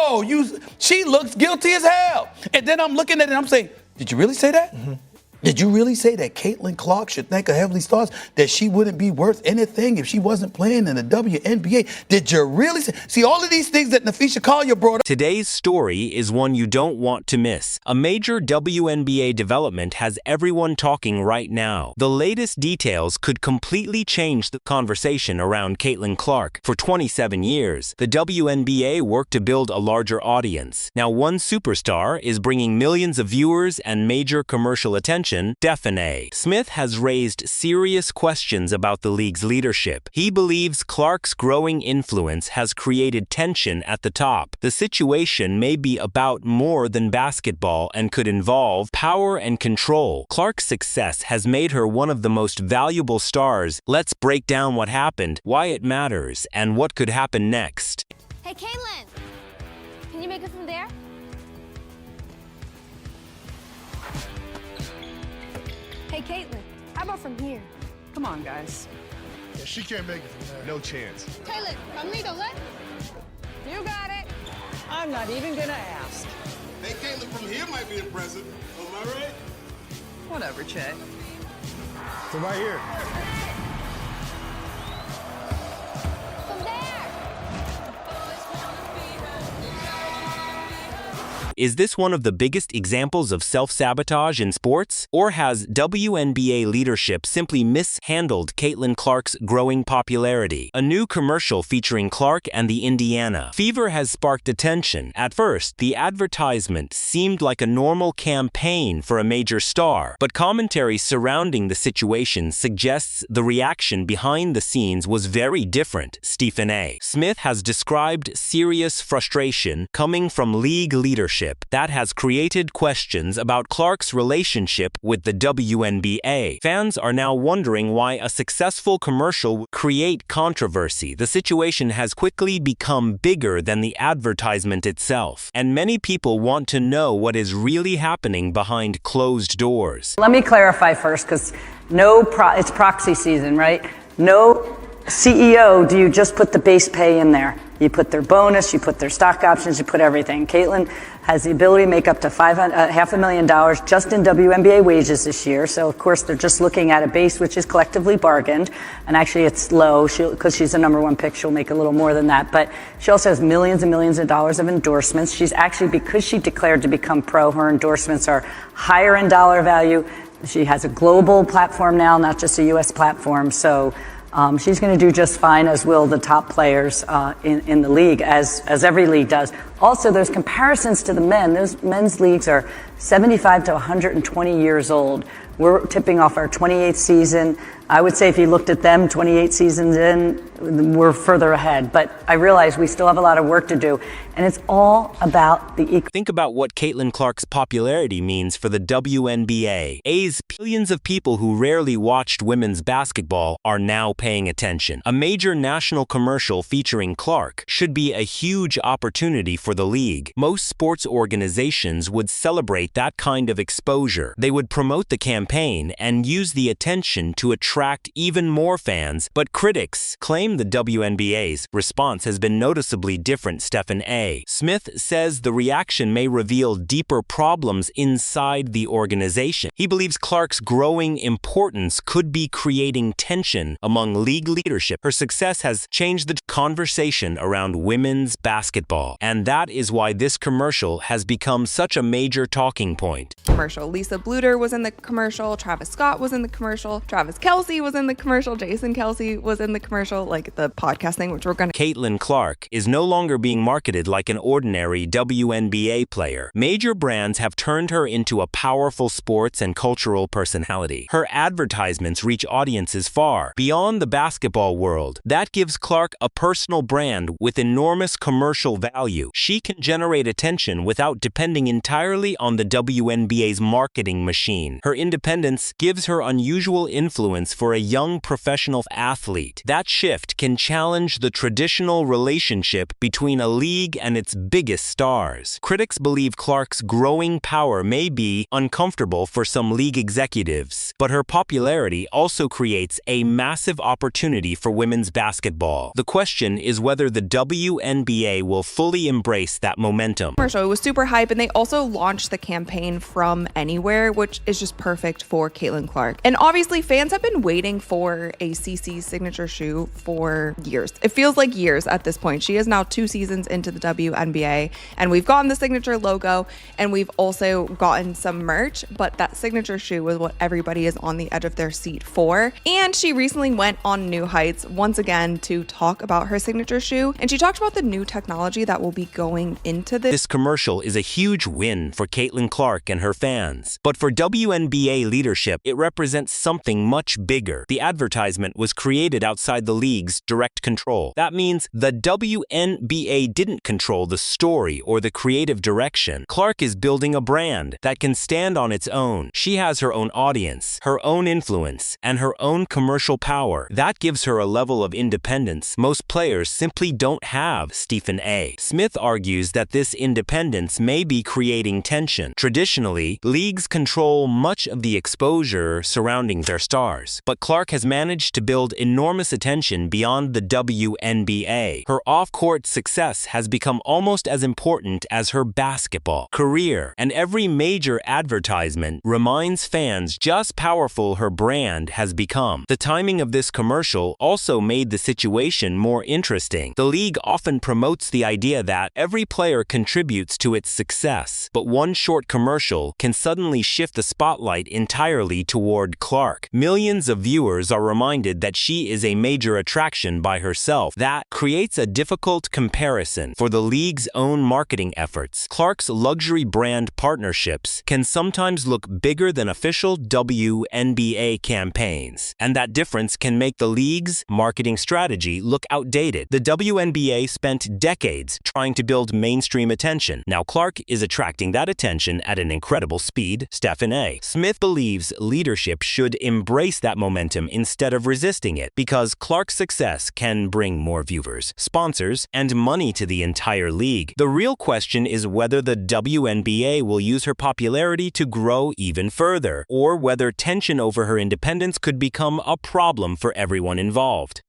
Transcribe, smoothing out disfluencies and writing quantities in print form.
whoa, she looks guilty as hell. And then I'm looking at it and I'm saying, did you really say that? Mm-hmm. Did you really say that Caitlin Clark should thank her Heavenly Stars that she wouldn't be worth anything if she wasn't playing in the WNBA? Did you really say? See, all of these things that Nafisha Collier brought up. Today's story is one you don't want to miss. A major WNBA development has everyone talking right now. The latest details could completely change the conversation around Caitlin Clark. For 27 years, the WNBA worked to build a larger audience. Now one superstar is bringing millions of viewers and major commercial attention. Stephen A. Smith has raised serious questions about the league's leadership. He believes Clark's growing influence has created tension at the top. The situation may be about more than basketball and could involve power and control. Clark's success has made her one of the most valuable stars. Let's break down what happened, why it matters, and what could happen next. Hey, Caitlin, can you make it from there? Hey, Caitlin, how about from here? Come on, guys. Yeah, she can't make it from there. No chance. Caitlin, conmigo, let. You got it. I'm not even gonna ask. Hey, Caitlin, from here might be impressive. Am I right? Whatever, Chet. From right here. From there. Is this one of the biggest examples of self-sabotage in sports? Or has WNBA leadership simply mishandled Caitlin Clark's growing popularity? A new commercial featuring Clark and the Indiana Fever has sparked attention. At first, the advertisement seemed like a normal campaign for a major star, but commentary surrounding the situation suggests the reaction behind the scenes was very different. Stephen A. Smith has described serious frustration coming from league leadership that has created questions about Clark's relationship with the WNBA. Fans are now wondering why a successful commercial would create controversy. The situation has quickly become bigger than the advertisement itself, and many people want to know what is really happening behind closed doors. Let me clarify first, because it's proxy season, right? No CEO do you just put the base pay in there. You put their bonus, you put their stock options, you put everything. Caitlin has the ability to make up to $500,000 just in WNBA wages this year. So, of course, they're just looking at a base which is collectively bargained. And actually, it's low because she's the number one pick. She'll make a little more than that. But she also has millions and millions of dollars of endorsements. She's actually, because she declared to become pro, her endorsements are higher in dollar value. She has a global platform now, not just a U.S. platform. So she's going to do just fine, as will the top players in the league, as every league does. Also, there's comparisons to the men. Those men's leagues are 75 to 120 years old. We're tipping off our 28th season. I would say if you looked at them 28 seasons in, we're further ahead. But I realize we still have a lot of work to do. And it's all about the Think about what Caitlin Clark's popularity means for the WNBA. Billions of people who rarely watched women's basketball are now paying attention. A major national commercial featuring Clark should be a huge opportunity for the league. Most sports organizations would celebrate that kind of exposure. They would promote the campaign and use the attention to attract even more fans. But critics claim the WNBA's response has been noticeably different. Stephen A. Smith says the reaction may reveal deeper problems inside the organization. He believes Clark's growing importance could be creating tension among league leadership. Her success has changed the conversation around women's basketball, and that is why this commercial has become such a major talking point. Lisa Bluter was in the commercial, Travis Scott was in the commercial, Travis Kelce was in the commercial, Jason Kelce was in the commercial, like the podcast thing, which we're gonna. Caitlin Clark is no longer being marketed like an ordinary WNBA player. Major brands have turned her into a powerful sports and cultural personality. Her advertisements reach audiences far beyond the basketball world. That gives Clark a personal brand with enormous commercial value. She can generate attention without depending entirely on the WNBA's marketing machine. Her independence gives her unusual influence for a young professional athlete. That shift can challenge the traditional relationship between a league and its biggest stars. Critics believe Clark's growing power may be uncomfortable for some league executives, but her popularity also creates a massive opportunity for women's basketball. The question is whether the WNBA will fully embrace that momentum. Commercial, it was super hype, and they also launched the campaign From Anywhere, which is just perfect for Caitlin Clark. And obviously, fans have been waiting for a CC signature shoe for years. It feels like years at this point. She is now 2 seasons into the WNBA, and we've gotten the signature logo, and we've also gotten some merch, but that signature shoe is what everybody is on the edge of their seat for. And she recently went on New Heights once again to talk about her signature shoe, and she talked about the new technology that will be going into this. This commercial is a huge win for Caitlin Clark and her fans. But for WNBA leadership, it represents something much bigger. The advertisement was created outside the league's direct control. That means the WNBA didn't control the story or the creative direction. Clark is building a brand that can stand on its own. She has her own audience, her own influence, and her own commercial power. That gives her a level of independence most players simply don't have. Stephen A. Smith argues that this independence may be creating tension. Traditionally, leagues control much of the exposure surrounding their stars, but Clark has managed to build enormous attention beyond the WNBA. Her off-court success has become almost as important as her basketball career, and every major advertisement reminds fans just how powerful her brand has become. The timing of this commercial also made the situation more interesting. The league often promotes the idea that every player contributes to its success, but one short commercial can suddenly shift the spotlight entirely toward Clark. Millions of viewers are reminded that she is a major attraction by herself. That creates a difficult comparison for the league's own marketing efforts. Clark's luxury brand partnerships can sometimes look bigger than official WNBA campaigns, and that difference can make the league's marketing strategy look outdated. The WNBA spent decades trying to build mainstream attention. Now Clark is attracting that attention at an incredible speed. Stephen A. Smith believes leadership should embrace that momentum instead of resisting it, because Clark's success can bring more viewers, sponsors, and money to the entire league. The real question is whether the WNBA will use her popularity to grow even further, or whether tension over her independence could become a problem for everyone involved.